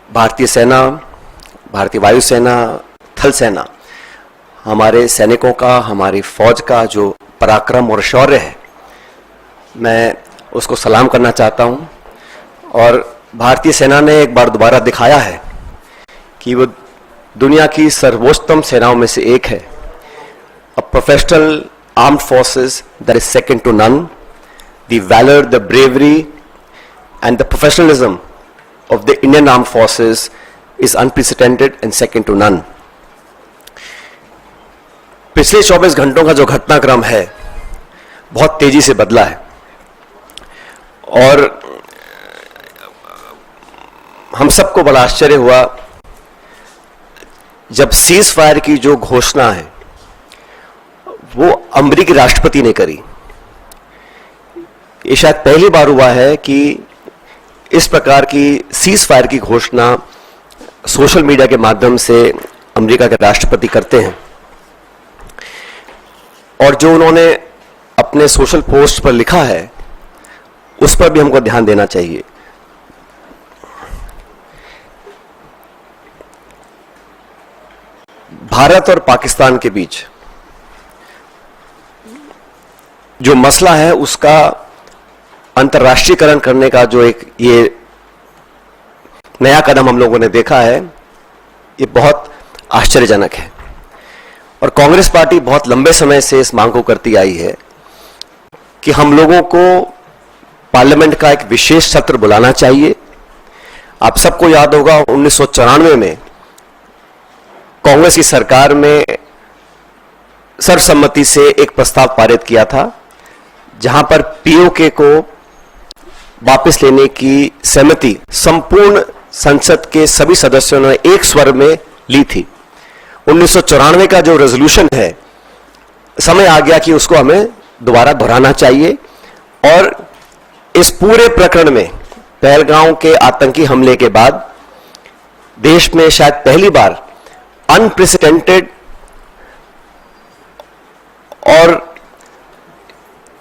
भारतीय सेना, भारतीय वायुसेना, थल सेना, हमारे सैनिकों का, हमारी फौज का जो पराक्रम और शौर्य है, मैं उसको सलाम करना चाहता हूं। और भारतीय सेना ने एक बार दोबारा दिखाया है कि वो दुनिया की सर्वोत्तम सेनाओं में से एक है। A professional armed forces that is second to none. The valour, the bravery and the professionalism of the Indian Armed Forces is unprecedented and second to none. पिछले 24 घंटों का जो घटनाक्रम है बहुत तेजी से बदला है और हम सबको बड़ा आश्चर्य हुआ जब सीज फायर की जो घोषणा है वो अमेरिकी राष्ट्रपति ने करी। ये शायद पहली बार हुआ है कि इस प्रकार की सीज फायर की घोषणा सोशल मीडिया के माध्यम से अमेरिका के राष्ट्रपति करते हैं। और जो उन्होंने अपने सोशल पोस्ट पर लिखा है उस पर भी हमको ध्यान देना चाहिए। भारत और पाकिस्तान के बीच जो मसला है उसका अंतर्राष्ट्रीयकरण करने का जो एक ये नया कदम हम लोगों ने देखा है, ये बहुत आश्चर्यजनक है। और कांग्रेस पार्टी बहुत लंबे समय से इस मांग को करती आई है कि हम लोगों को पार्लियामेंट का एक विशेष सत्र बुलाना चाहिए। आप सबको याद होगा 1994 में कांग्रेस की सरकार में सर्वसम्मति से एक प्रस्ताव पारित किया था जहां पर पीओके को वापस लेने की सहमति संपूर्ण संसद के सभी सदस्यों ने एक स्वर में ली थी। 1994 का जो रेजोल्यूशन है, समय आ गया कि उसको हमें दोबारा दोहराना चाहिए। और इस पूरे प्रकरण में पहलगांव के आतंकी हमले के बाद देश में शायद पहली बार अनप्रेसिडेंटेड और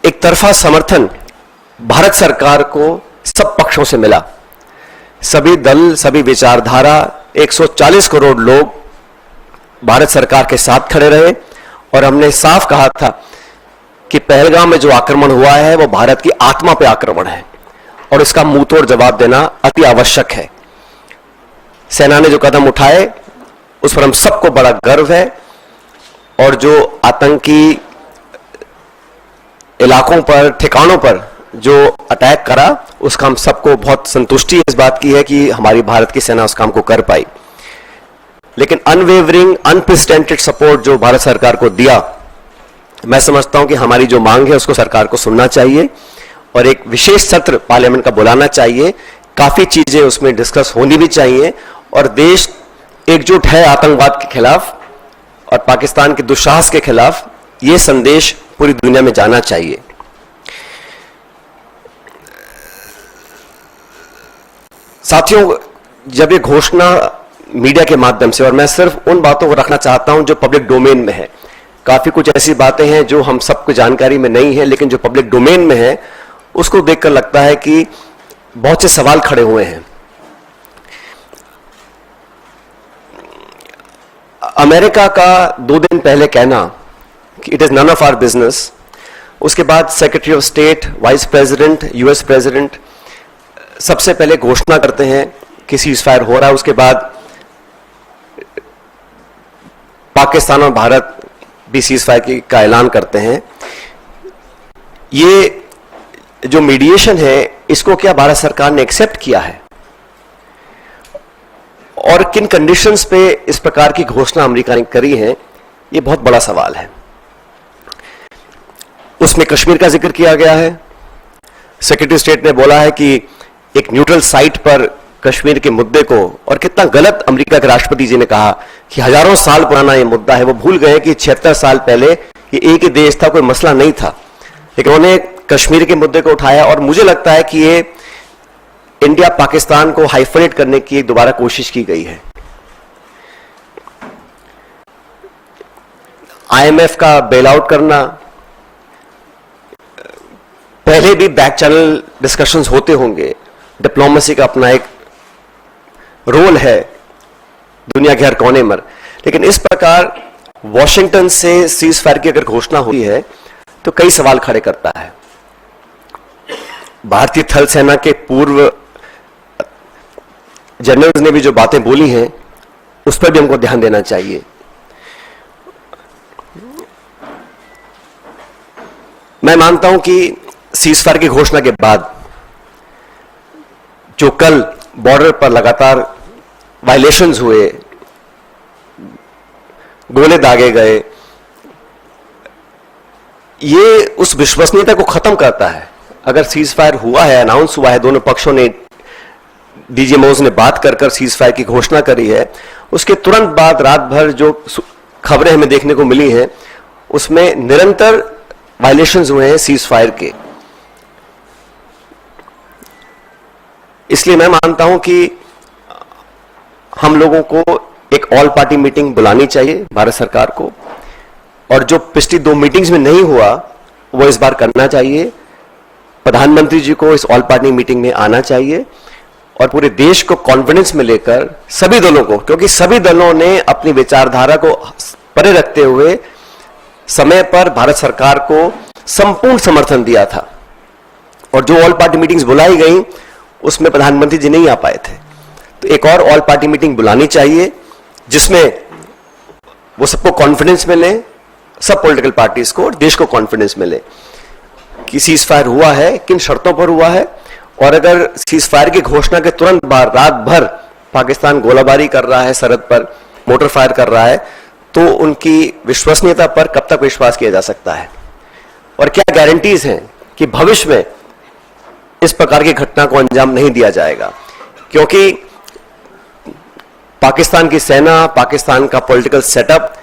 एक तरफा समर्थन भारत सरकार को सब पक्षों से मिला। सभी दल, सभी विचारधारा, 140 करोड़ लोग भारत सरकार के साथ खड़े रहे और हमने साफ कहा था कि पहलगाम में जो आक्रमण हुआ है वो भारत की आत्मा पे आक्रमण है और इसका मुंहतोड़ जवाब देना अति आवश्यक है। सेना ने जो कदम उठाए उस पर हम सबको बड़ा गर्व है और जो आतंकी इलाकों पर, ठिकानों पर जो अटैक करा उसका हम सबको बहुत संतुष्टि इस बात की है कि हमारी भारत की सेना उस काम को कर पाई। लेकिन अनवेवरिंग, अनप्रेसिडेंटेड सपोर्ट जो भारत सरकार को दिया, मैं समझता हूं कि हमारी जो मांग है उसको सरकार को सुनना चाहिए और एक विशेष सत्र पार्लियामेंट का बुलाना चाहिए। काफी चीजें उसमें डिस्कस होनी भी चाहिए और देश एकजुट है आतंकवाद के खिलाफ और पाकिस्तान के दुस्साहस के खिलाफ। ये संदेश पूरी दुनिया में जाना चाहिए। साथियों, जब ये घोषणा मीडिया के माध्यम से, और मैं सिर्फ उन बातों को रखना चाहता हूं जो पब्लिक डोमेन में है, काफी कुछ ऐसी बातें हैं जो हम सबको जानकारी में नहीं है, लेकिन जो पब्लिक डोमेन में है उसको देखकर लगता है कि बहुत से सवाल खड़े हुए हैं। अमेरिका का 2 दिन पहले कहना कि it is none of our business, उसके बाद secretary of state, vice president, US president सबसे पहले घोषणा करते हैं कि सीज फायर हो रहा है, उसके बाद पाकिस्तान और भारत भी सीज फायर का ऐलान करते हैं। ये जो मीडिएशन है इसको क्या भारत सरकार ने एक्सेप्ट किया है और किन कंडीशंस पे इस प्रकार की घोषणा अमेरिका ने करी है, ये बहुत बड़ा सवाल है। उसमें कश्मीर का जिक्र किया गया है। सेक्रेटरी स्टेट ने बोला है कि एक न्यूट्रल साइट पर कश्मीर के मुद्दे को, और कितना गलत अमेरिका के राष्ट्रपति जी ने कहा कि हजारों साल पुराना ये मुद्दा है। वो भूल गए कि 76 साल पहले ये एक ही देश था, कोई मसला नहीं था, लेकिन उन्होंने कश्मीर के मुद्दे को उठाया और मुझे लगता है कि ये इंडिया पाकिस्तान को हाइफनेट करने की दोबारा कोशिश की गई है। आईएमएफ का बेल आउट करना, पहले भी बैक चैनल डिस्कशंस होते होंगे, डिप्लोमेसी का अपना एक रोल है दुनिया के हर कोने में, लेकिन इस प्रकार वॉशिंगटन से सीज फायर की अगर घोषणा हुई है तो कई सवाल खड़े करता है। भारतीय थल सेना के पूर्व जनरल्स ने भी जो बातें बोली हैं उस पर भी हमको ध्यान देना चाहिए। मैं मानता हूं कि सीज फायर की घोषणा के बाद जो कल बॉर्डर पर लगातार वायलेशंस हुए, गोले दागे गए, ये उस विश्वसनीयता को खत्म करता है। अगर सीज फायर हुआ है, अनाउंस हुआ है, दोनों पक्षों ने, डीजीएमओज ने बात कर सीज फायर की घोषणा करी है, उसके तुरंत बाद रात भर जो खबरें हमें देखने को मिली हैं उसमें निरंतर वायलेशंस हुए हैं सीज फायर के। इसलिए मैं मानता हूं कि हम लोगों को एक ऑल पार्टी मीटिंग बुलानी चाहिए भारत सरकार को, और जो पिछली 2 मीटिंग्स में नहीं हुआ वो इस बार करना चाहिए। प्रधानमंत्री जी को इस ऑल पार्टी मीटिंग में आना चाहिए और पूरे देश को कॉन्फिडेंस में लेकर सभी दलों को, क्योंकि सभी दलों ने अपनी विचारधारा को परे रखते हुए समय पर भारत सरकार को संपूर्ण समर्थन दिया था, और जो ऑल पार्टी मीटिंग्स बुलाई गई उसमें प्रधानमंत्री जी नहीं आ पाए थे। तो एक और ऑल पार्टी मीटिंग बुलानी चाहिए जिसमें वो सबको कॉन्फिडेंस मिले, सब पॉलिटिकल पार्टीज को और देश को कॉन्फिडेंस मिले कि सीज फायर हुआ है, किन शर्तों पर हुआ है, और अगर सीज फायर की घोषणा के तुरंत बाद रात भर पाकिस्तान गोलाबारी कर रहा है, सरहद पर मोटर फायर कर रहा है, तो उनकी विश्वसनीयता पर कब तक विश्वास किया जा सकता है, और क्या गारंटीज हैं कि भविष्य में इस प्रकार की घटना को अंजाम नहीं दिया जाएगा। क्योंकि पाकिस्तान की सेना, पाकिस्तान का पॉलिटिकल सेटअप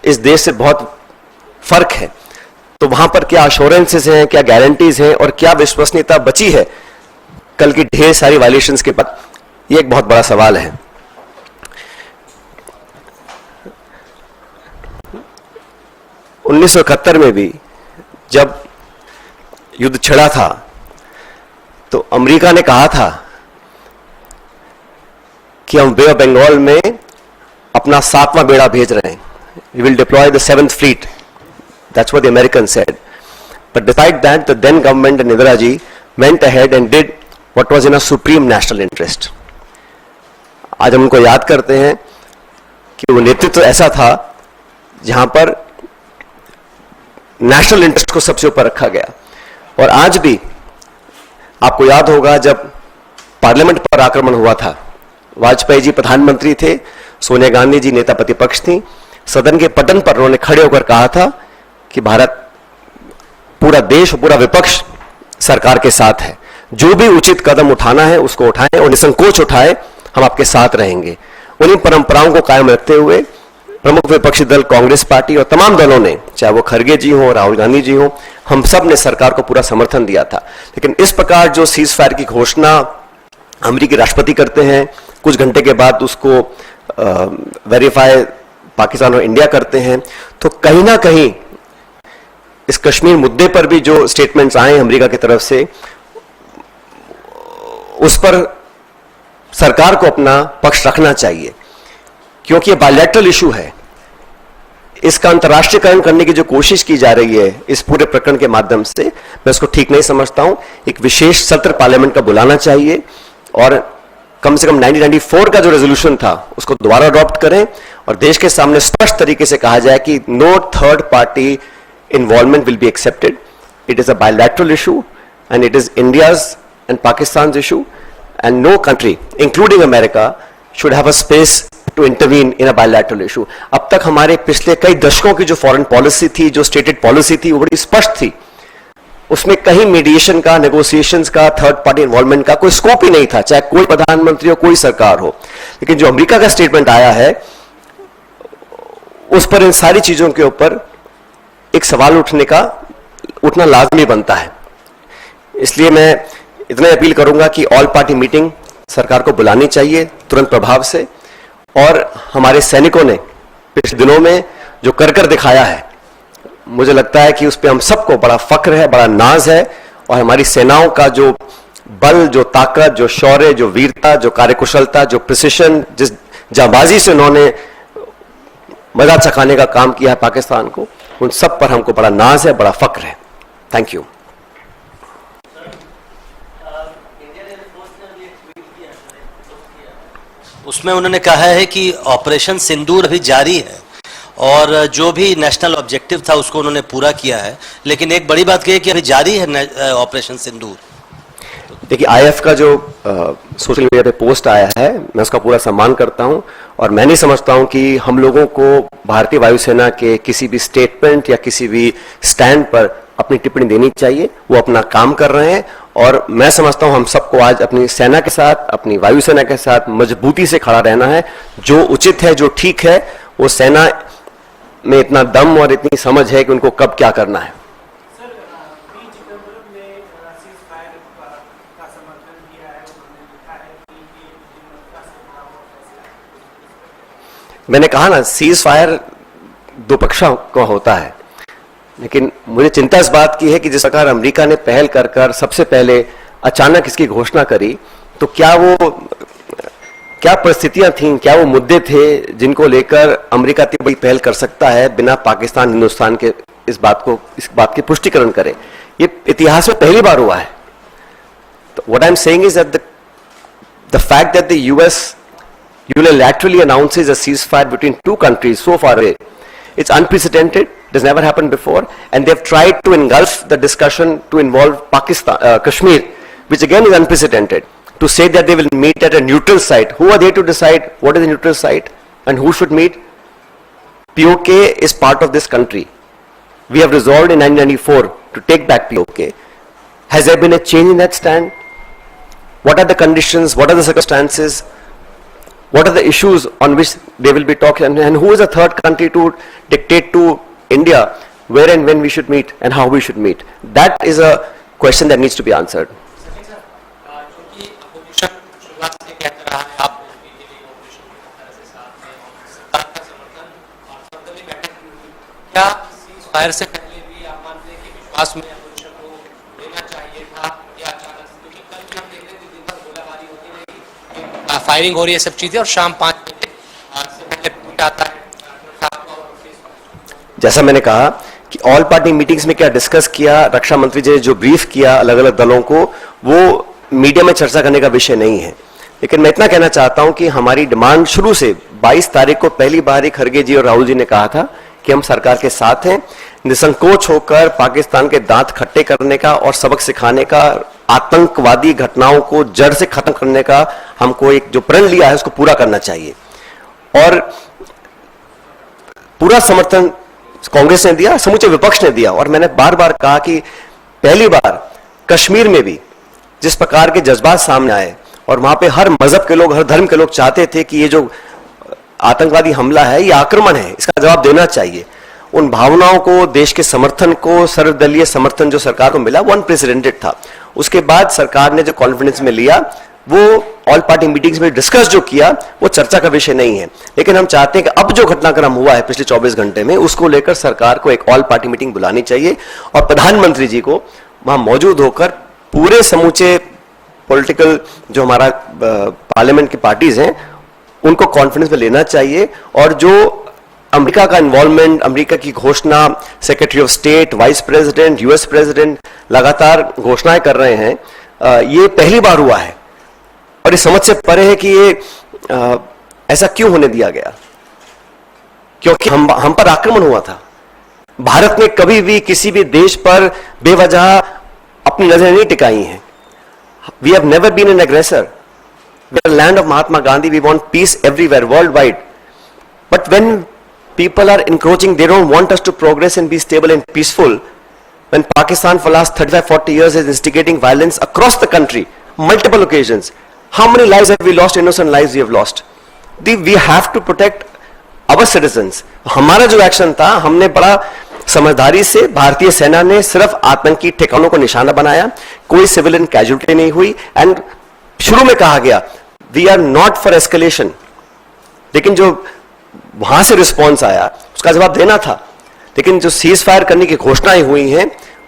इस देश से बहुत फर्क है, तो वहां पर क्या अश्योरेंसेस हैं, क्या गारंटीज हैं, और क्या विश्वसनीयता बची है कल की ढेर सारी वायलेशंस के बाद, ये एक बहुत बड़ा सवाल है। उन्नीस सौ 71 में भी जब युद्ध छिड़ा था तो अमेरिका ने कहा था कि हम बे ऑफ बंगाल में अपना 7वां बेड़ा भेज रहे हैं, we will deploy the 7th fleet. That's what the Americans said. But despite that, the then government and Indira ji went ahead and did what was in a supreme national interest. आज हम उनको याद करते हैं कि वो नेतृत्व ऐसा था जहां पर नेशनल इंटरेस्ट को सबसे ऊपर रखा गया। और आज भी आपको याद होगा जब पार्लियामेंट पर आक्रमण हुआ था, वाजपेयी जी प्रधानमंत्री थे, सोनिया गांधी जी नेता प्रतिपक्ष थी, सदन के पटन पर उन्होंने खड़े होकर कहा था कि भारत, पूरा देश, पूरा विपक्ष सरकार के साथ है, जो भी उचित कदम उठाना है उसको उठाएं और निसंकोच उठाएं, हम आपके साथ रहेंगे। उन्हीं परंपराओं को कायम रखते हुए प्रमुख विपक्षी दल कांग्रेस पार्टी और तमाम दलों ने, चाहे वो खड़गे जी हो, राहुल गांधी जी हो, हम सब ने सरकार को पूरा समर्थन दिया था। लेकिन इस प्रकार जो सीज फायर की घोषणा अमेरिकी राष्ट्रपति करते हैं, कुछ घंटे के बाद उसको वेरीफाई पाकिस्तान और इंडिया करते हैं, तो कहीं ना कहीं इस कश्मीर मुद्दे पर भी जो स्टेटमेंट्स आए अमेरिका की तरफ से, उस पर सरकार को अपना पक्ष रखना चाहिए, क्योंकि ये बायलैटरल इशू है। इसका अंतर्राष्ट्रीयकरण करने की जो कोशिश की जा रही है इस पूरे प्रकरण के माध्यम से, मैं इसको ठीक नहीं समझता हूं। एक विशेष सत्र पार्लियामेंट का बुलाना चाहिए और कम से कम 1994 का जो रेजोल्यूशन था उसको दोबारा अडॉप्ट करें और देश के सामने स्पष्ट तरीके से कहा जाए कि no third party involvement will be accepted, it is a bilateral issue and it is India's and Pakistan issue and no country including America should have a space to intervene in a bilateral issue. अब तक हमारे पिछले कई दशकों की जो foreign policy थी, जो स्टेटेड पॉलिसी थी, वो बड़ी स्पष्ट थी, उसमें कहीं मीडिएशन का, नेगोशिएशंस का, थर्ड पार्टी इन्वॉल्वमेंट का कोई स्कोप ही नहीं था, चाहे कोई प्रधानमंत्री हो, कोई सरकार हो। लेकिन जो अमेरिका का स्टेटमेंट आया है उस पर इन सारी चीजों के ऊपर एक सवाल उठना लाजमी बनता है। इसलिए मैं इतना अपील करूंगा कि ऑल पार्टी मीटिंग सरकार को बुलानी चाहिए तुरंत प्रभाव से, और हमारे सैनिकों ने पिछले दिनों में जो कर दिखाया है, मुझे लगता है कि उस पर हम सबको बड़ा फक्र है, बड़ा नाज है, और हमारी सेनाओं का जो बल, जो ताकत, जो शौर्य, जो वीरता, जो कार्यकुशलता, जो प्रिसिशन, जिस जांबाजी से उन्होंने मजा चखाने का काम किया है पाकिस्तान को, उन सब पर हमको बड़ा नाज है, बड़ा फक्र है। Thank you. उसमें उन्होंने कहा है कि ऑपरेशन सिंदूर अभी जारी है और जो भी नेशनल ऑब्जेक्टिव था उसको उन्होंने पूरा किया है, लेकिन एक बड़ी बात यह है कि अभी जारी है ऑपरेशन सिंदूर। देखिए, आईएफ का जो सोशल मीडिया पे पोस्ट आया है, मैं उसका पूरा सम्मान करता हूं और मैं नहीं समझता हूं कि हम लोगों को भारतीय वायुसेना के किसी भी स्टेटमेंट या किसी भी स्टैंड पर अपनी टिप्पणी देनी चाहिए। वो अपना काम कर रहे हैं और मैं समझता हूं हम सबको आज अपनी सेना के साथ, अपनी वायुसेना के साथ मजबूती से खड़ा रहना है। जो उचित है, जो ठीक है, वो सेना में इतना दम और इतनी समझ है कि उनको कब क्या करना है। मैंने कहा ना, सीज फायर दो पक्षों का होता है, लेकिन मुझे चिंता इस बात की है कि जिस प्रकार अमेरिका ने पहल कर कर सबसे पहले अचानक इसकी घोषणा करी, तो क्या परिस्थितियां थीं, क्या वो मुद्दे थे जिनको लेकर अमेरिका इतनी बड़ी पहल कर सकता है बिना पाकिस्तान, हिंदुस्तान के इस बात की पुष्टिकरण करे। ये इतिहास में पहली बार हुआ है। तो what I am saying is that the fact that the US unilaterally announces a ceasefire between two countries so far away, it's unprecedented. It has never happened before, and they've tried to engulf the discussion to involve Kashmir, which again is unprecedented. To say that they will meet at a neutral site, who are they to decide what is a neutral site and who should meet? POK is part of this country. We have resolved in 1994 to take back POK. Has there been a change in that stand? What are the conditions? What are the circumstances? What are the issues on which they will be talking, and who is a third country to dictate to India where and when we should meet and how we should meet? That is a question that needs to be answered. Firing हो रही है, सब चीजें, और शाम 5 बजे से पहले आता है। जैसा मैंने कहा कि ऑल पार्टी मीटिंग्स में क्या डिस्कस किया, रक्षा मंत्री जी ने जो ब्रीफ किया अलग अलग दलों को, वो मीडिया में चर्चा करने का विषय नहीं है। लेकिन मैं इतना कहना चाहता हूं कि हमारी डिमांड शुरू से 22 तारीख को पहली बार ही खड़गे जी और राहुल जी ने कहा था कि हम सरकार के साथ हैं, निसंकोच होकर पाकिस्तान के दांत खट्टे करने का और सबक सिखाने का, आतंकवादी घटनाओं को जड़ से खत्म करने का हमको एक जो प्रण लिया है उसको पूरा करना चाहिए। और पूरा समर्थन कांग्रेस ने दिया, समूचे विपक्ष ने दिया। और मैंने बार बार कहा कि पहली बार कश्मीर में भी जिस प्रकार के जज्बात सामने आए और वहां पे हर मजहब के लोग, हर धर्म के लोग चाहते थे कि ये जो आतंकवादी हमला है, ये आक्रमण है, इसका जवाब देना चाहिए। उन भावनाओं को, देश के समर्थन को, सर्वदलीय समर्थन जो सरकार को मिला, वो अनप्रेसिडेंटेड था। उसके बाद सरकार ने जो कॉन्फिडेंस में लिया, वो ऑल पार्टी मीटिंग्स में डिस्कस जो किया, वो चर्चा का विषय नहीं है। लेकिन हम चाहते हैं कि अब जो घटनाक्रम हुआ है पिछले 24 घंटे में, उसको लेकर सरकार को एक ऑल पार्टी मीटिंग बुलानी चाहिए और प्रधानमंत्री जी को वहां मौजूद होकर पूरे समूचे पॉलिटिकल जो हमारा पार्लियामेंट की पार्टीज हैं उनको कॉन्फिडेंस में लेना चाहिए। और जो अमेरिका का इन्वॉल्वमेंट, अमेरिका की घोषणा, secretary of state, vice president, US president लगातार घोषणाएं कर रहे हैं, ये पहली बार हुआ है और इस समझ से परे है कि ये ऐसा क्यों होने दिया गया, क्योंकि हम पर आक्रमण हुआ था। भारत ने कभी भी किसी भी देश पर बेवजह अपनी नजरें नहीं टिकाई हैं। We have never been an aggressor. We are land of Mahatma Gandhi. We want peace everywhere world wide, but when people are encroaching, they don't want us to progress and be stable and peaceful. When Pakistan for last 35-40 years is instigating violence across the country, multiple occasions, how many lives have we lost? Innocent lives we have lost. We have to protect our citizens. हमारा जो action था, हमने बड़ा समझदारी से, भारतीय सेना ने सिर्फ आतंकी ठिकानों को निशाना बनाया, कोई सिविलियन कैजुअलिटी नहीं हुई। एंड शुरू में कहा गया we are not for escalation, लेकिन जो वहां से रिस्पॉन्स आया उसका जवाब देना था। लेकिन जो सीज फायर करने की घोषणाएं हुई हैं,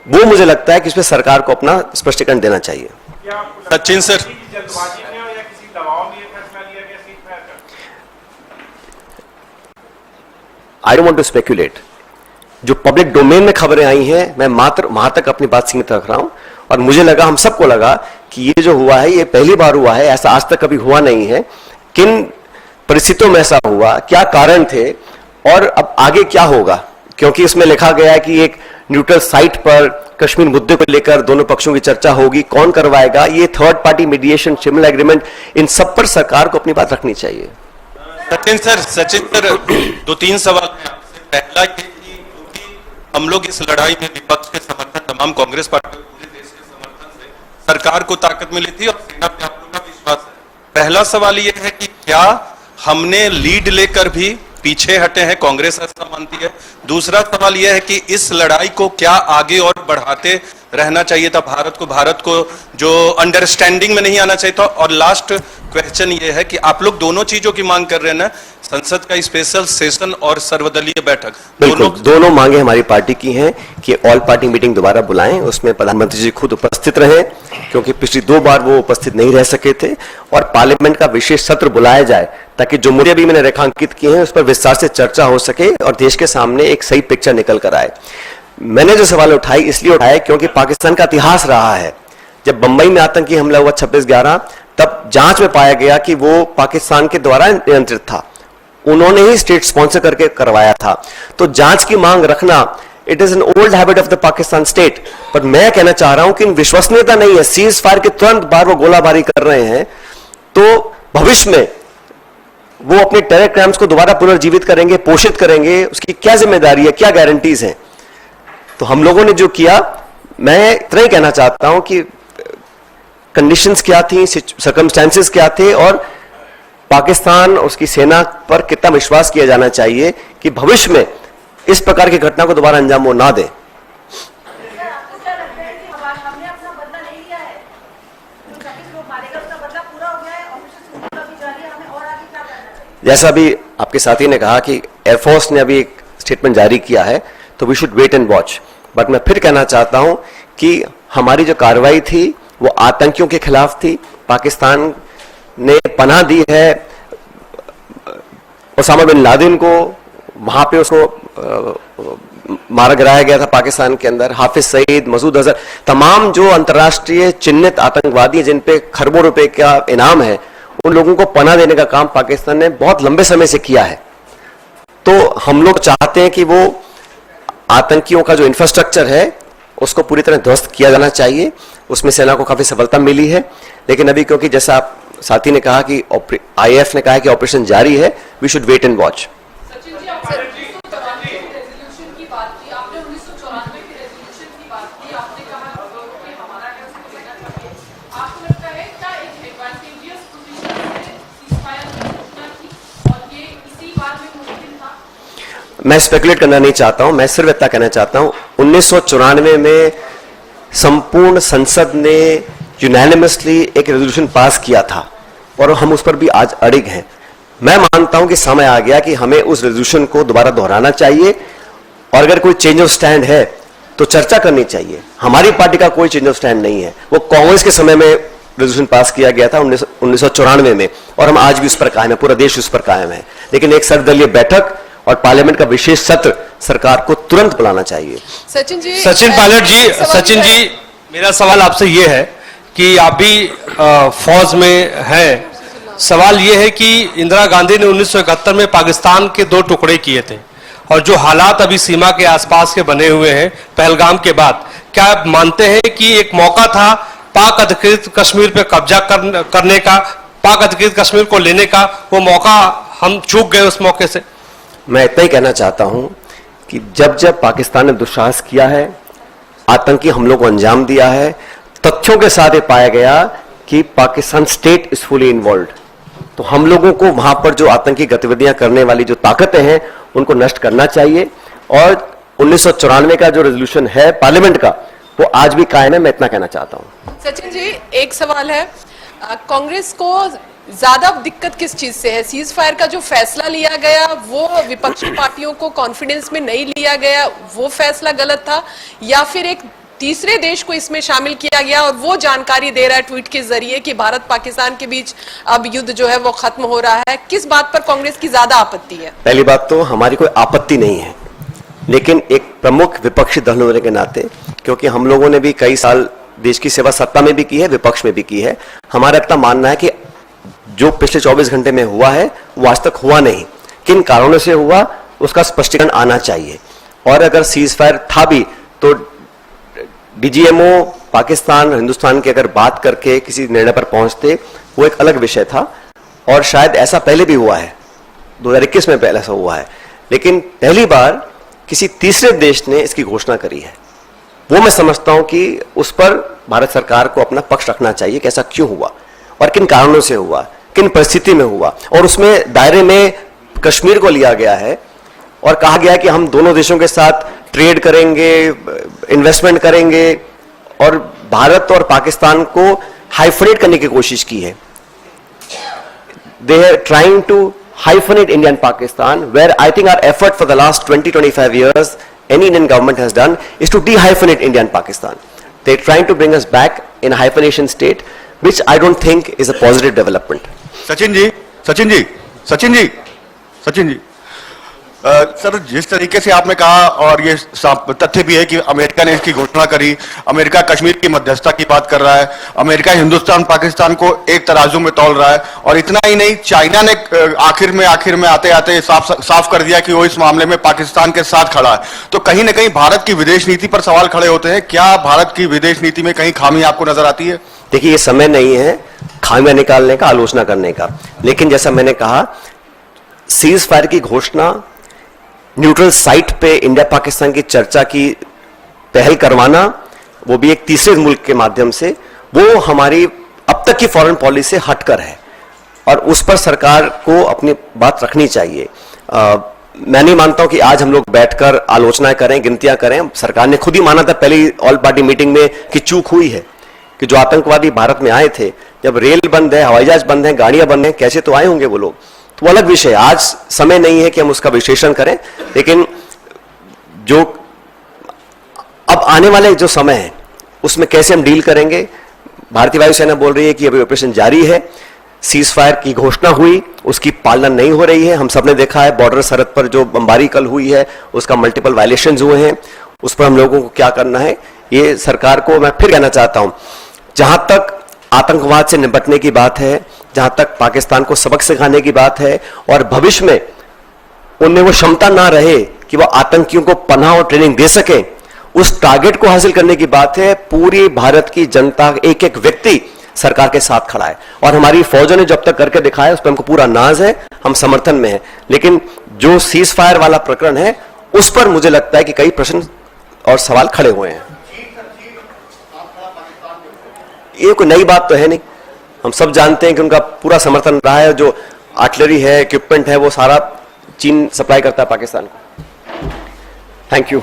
वो मुझे लगता है कि इसमें सरकार को अपना स्पष्टीकरण देना चाहिए। सचिन सर, जल्दबाजी में या किसी दबाव में ये फैसला लिया गया सीट फायर का? I don't want to speculate. जो पब्लिक डोमेन में खबरें आई हैं, मैं मात्र वहां तक अपनी बात सीमित रख रहा हूं। और मुझे लगा, हम सबको लगा कि ये जो हुआ है ये पहली बार हुआ है, ऐसा आज तक कभी हुआ नहीं है। किन परिस्थितियों में ऐसा हुआ, क्या कारण थे और अब आगे क्या होगा, क्योंकि इसमें लिखा गया है कि एक न्यूट्रल साइट पर कश्मीर मुद्दे को लेकर दोनों पक्षों की चर्चा होगी, कौन करवाएगा, ये third party mediation, Shimla agreement, इन सब पर सरकार को अपनी बात रखनी चाहिए। सचिन सर 2-3 सवाल हैं आपसे। पहला ये कि क्योंकि हम लोग इस लड़ाई में विपक्ष के समर्थन, तमाम कांग्रेस पार्टी और पूरे देश के समर्थन से सरकार को ताकत मिली थी और सेना पे आप लोग का विश्वास है। पहला सवाल ये है कि क्या हमने लीड लेकर भी पीछे हटे हैं, कांग्रेस ऐसा मानती है? दूसरा सवाल यह है कि इस लड़ाई को क्या आगे और बढ़ाते रहना चाहिए था भारत को जो अंडरस्टैंडिंग में नहीं आना चाहिए था? और लास्ट क्वेश्चन ये है कि आप लोग दोनों चीजों की मांग कर रहे हैं ना, संसद का स्पेशल सेशन और सर्वदलीय बैठक, दोनों मांगे हमारी पार्टी की हैं कि ऑल पार्टी मीटिंग दोबारा बुलाएं, उसमें प्रधानमंत्री जी खुद उपस्थित रहे, क्योंकि पिछली 2 बार वो उपस्थित नहीं रह सके थे, और पार्लियामेंट का विशेष सत्र बुलाया जाए ताकि जो मुद्दे भी मैंने रेखांकित किए हैं उस पर विस्तार से चर्चा हो सके और देश के सामने एक सही पिक्चर निकल कर आए। मैंने जो सवाल उठाई इसलिए उठाया क्योंकि पाकिस्तान का इतिहास रहा है। जब बंबई में आतंकी हमला हुआ 26/11, तब जांच में पाया गया कि वो पाकिस्तान के द्वारा नियंत्रित था, उन्होंने ही स्टेट स्पॉन्सर करके करवाया था। तो जांच की मांग रखना, it is an old habit of the Pakistan state. पर मैं कहना चाह रहा हूं कि विश्वसनीयता नहीं है। सीज फायर के तुरंत बाद वो गोलाबारी कर रहे हैं, तो भविष्य में वो अपने टेरर क्राइम्स को दोबारा पुनर्जीवित करेंगे, पोषित करेंगे, उसकी क्या जिम्मेदारी है, क्या गारंटीज हैं? तो हम लोगों ने जो किया, मैं इतना ही कहना चाहता हूं कि कंडीशंस क्या थी, सर्कमस्टेंसेस क्या थे, और पाकिस्तान और उसकी सेना पर कितना विश्वास किया जाना चाहिए कि भविष्य में इस प्रकार की घटना को दोबारा अंजाम वो ना दे। जैसा भी आपके साथी ने कहा कि एयरफोर्स ने अभी एक स्टेटमेंट जारी किया है, तो we should wait and watch. But मैं फिर कहना चाहता हूं कि हमारी जो कार्रवाई थी वो आतंकियों के खिलाफ थी। पाकिस्तान ने पनाह दी है ओसामा बिन लादेन को, वहां पे उसको मारा गिराया गया था पाकिस्तान के अंदर। हाफिज सईद, मसूद अजहर, तमाम जो अंतर्राष्ट्रीय चिन्हित आतंकवादी हैं जिन पे खरबों रुपए का इनाम है, उन लोगों को पनाह देने का काम पाकिस्तान ने बहुत लंबे समय से किया है। तो हम लोग चाहते हैं कि वो आतंकियों का जो इंफ्रास्ट्रक्चर है उसको पूरी तरह ध्वस्त किया जाना चाहिए। उसमें सेना को काफी सफलता मिली है, लेकिन अभी क्योंकि जैसा आप साथी ने कहा कि आईएफ ने कहा कि ऑपरेशन जारी है, we should wait and watch. Sachin ji, आपने 1994 की रेजोल्यूशन की बात की, आपने 1994 की रेजोल्यूशन की बात की, आपने कहा कि हमारा है उसको लेना चाहिए। आपको लगता है क्या एक एडवांटेजियस पोजीशन से सीजफायर की घोषणा की और ये इसी बार में मुमकिन था? मैं स्पेकुलेट करना नहीं चाहता हूं, मैं सिर्फ इतना कहना चाहता हूं 1994 में संपूर्ण संसद ने यूनानिमसली एक रेजोल्यूशन पास किया था और हम उस पर भी आज अड़िग हैं। मैं मानता हूं कि समय आ गया कि हमें उस रेजोल्यूशन को दोबारा दोहराना चाहिए, और अगर कोई चेंज ऑफ स्टैंड है तो चर्चा करनी चाहिए। हमारी पार्टी का कोई चेंज ऑफ स्टैंड नहीं है, वो कांग्रेस के समय में रेजोल्यूशन पास किया गया था 1994 में, और हम आज भी उस पर कायम है, पूरा देश उस पर कायम है। लेकिन एक सर्वदलीय बैठक और पार्लियामेंट का विशेष सत्र सरकार को तुरंत बुलाना चाहिए। सचिन पायलट जी, मेरा सवाल आपसे ये है कि आप भी फौज में हैं। सवाल ये है कि इंदिरा गांधी ने 1971 में पाकिस्तान के 2 टुकड़े किए थे, और जो हालात अभी सीमा के आसपास के बने हुए हैं पहलगाम के बाद, क्या आप मानते हैं कि एक मौका था पाक अधिकृत कश्मीर पे कब्जा करने का, पाक अधिकृत कश्मीर को लेने का, वो मौका हम चूक गए उस मौके से? मैं इतना ही कहना चाहता हूं कि जब जब पाकिस्तान ने दुस्साहस किया है, आतंकी हमलों को अंजाम दिया है, तथ्यों के साथ ये पाया गया कि Pakistan state is fully involve, तो हम लोगों को वहां पर जो आतंकी गतिविधियां करने वाली जो ताकतें हैं उनको नष्ट करना चाहिए। और 1994 का जो रेजोल्यूशन है पार्लियामेंट का, वो आज भी कायम है। मैं इतना कहना चाहता हूं। सचिन जी, एक सवाल है, कांग्रेस को ज्यादा दिक्कत किस चीज से है? सीज फायर का जो फैसला लिया गया वो विपक्षी पार्टियों को कॉन्फिडेंस में नहीं लिया गया, वो फैसला गलत था, या फिर एक तीसरे देश को इसमें शामिल किया गया और वो जानकारी दे रहा है ट्वीट के जरिए कि भारत पाकिस्तान के बीच अब युद्ध जो है वो खत्म हो रहा है, किस बात पर कांग्रेस की ज्यादा आपत्ति है? पहली बात तो हमारी कोई आपत्ति नहीं है, लेकिन एक प्रमुख विपक्षी दल होने के नाते, क्योंकि हम लोगों ने भी कई साल देश की सेवा सत्ता में भी की है, विपक्ष में भी की है, हमारा इतना मानना है कि जो पिछले 24 घंटे में हुआ है वो आज तक हुआ नहीं, किन कारणों से हुआ उसका स्पष्टीकरण आना चाहिए। और अगर सीज फायर था भी तो डीजीएमओ पाकिस्तान हिंदुस्तान की अगर बात करके किसी निर्णय पर पहुंचते वो एक अलग विषय था, और शायद ऐसा पहले भी हुआ है, 2021 में पहले ऐसा हुआ है, लेकिन पहली बार किसी तीसरे देश ने इसकी घोषणा करी है। वो मैं समझता हूं कि उस पर भारत सरकार को अपना पक्ष रखना चाहिए कि ऐसा क्यों हुआ और किन कारणों से हुआ, किन परिस्थिति में हुआ, और उसमें दायरे में कश्मीर को लिया गया है और कहा गया कि हम दोनों देशों के साथ ट्रेड करेंगे, इन्वेस्टमेंट करेंगे, और भारत और पाकिस्तान को हाइफनेट करने की कोशिश की है। They are trying to hyphenate India and Pakistan, where I think our effort for the last 20-25 years any Indian government has done is to de-hyphenate India and Pakistan. They're trying to bring us back in a hyphenation state, which I don't think is a positive development. Sachin ji, sir जिस तरीके से आपने कहा, और ये तथ्य भी है कि अमेरिका ने इसकी घोषणा करी, अमेरिका कश्मीर की मध्यस्थता की बात कर रहा है, अमेरिका हिंदुस्तान पाकिस्तान को एक तराजू में तौल रहा है, और इतना ही नहीं, चाइना ने आखिर में आते आते साफ कर दिया कि वो इस मामले में पाकिस्तान के साथ खड़ा है। तो कहीं ना कहीं भारत की विदेश नीति पर सवाल खड़े होते हैं। क्या भारत की विदेश नीति में कहीं खामी आपको नजर आती है? देखिए, ये समय नहीं है खामियां निकालने का, आलोचना करने का, लेकिन जैसा मैंने कहा, सीज फायर की घोषणा, न्यूट्रल साइट पे इंडिया पाकिस्तान की चर्चा की पहल करवाना, वो भी एक तीसरे मुल्क के माध्यम से, वो हमारी अब तक की फॉरेन पॉलिसी से हटकर है, और उस पर सरकार को अपनी बात रखनी चाहिए। मैं नहीं मानता हूं कि आज हम लोग बैठकर आलोचना करें, गिनतियां करें। सरकार ने खुद ही माना था पहली ऑल पार्टी मीटिंग में कि चूक हुई है, कि जो आतंकवादी भारत में आए थे, जब रेल बंद है, हवाई जहाज बंद है, गाड़ियां बंद है, कैसे तो आए होंगे वो लोग, वो अलग विषय है। आज समय नहीं है कि हम उसका विश्लेषण करें, लेकिन जो अब आने वाले जो समय है उसमें कैसे हम डील करेंगे। भारतीय वायुसेना बोल रही है कि अभी ऑपरेशन जारी है, सीज फायर की घोषणा हुई, उसकी पालना नहीं हो रही है। हम सब ने देखा है बॉर्डर सरहद पर जो बमबारी कल हुई है, उसका मल्टीपल वायलेशंस हुए हैं, उस पर हम लोगों को क्या करना है, ये सरकार को मैं फिर कहना चाहता हूं। जहां तक आतंकवाद से निपटने की बात है, जहां तक पाकिस्तान को सबक सिखाने की बात है, और भविष्य में उनमें वो क्षमता ना रहे कि वो आतंकियों को पनाह और ट्रेनिंग दे सके, उस टारगेट को हासिल करने की बात है। पूरी भारत की जनता, एक एक व्यक्ति सरकार के साथ खड़ा है, और हमारी फौजों ने जब तक करके दिखाया उस पर हमको पूरा नाज है, हम समर्थन में हैं। लेकिन जो सीज फायर वाला प्रकरण है, उस पर मुझे लगता है कि कई प्रश्न और सवाल खड़े हुए हैं। ये कोई नई बात तो है नहीं, हम सब जानते हैं कि उनका पूरा समर्थन रहा है। जो आर्टिलरी है, इक्विपमेंट है, वो सारा चीन सप्लाई करता है पाकिस्तान को। Thank you.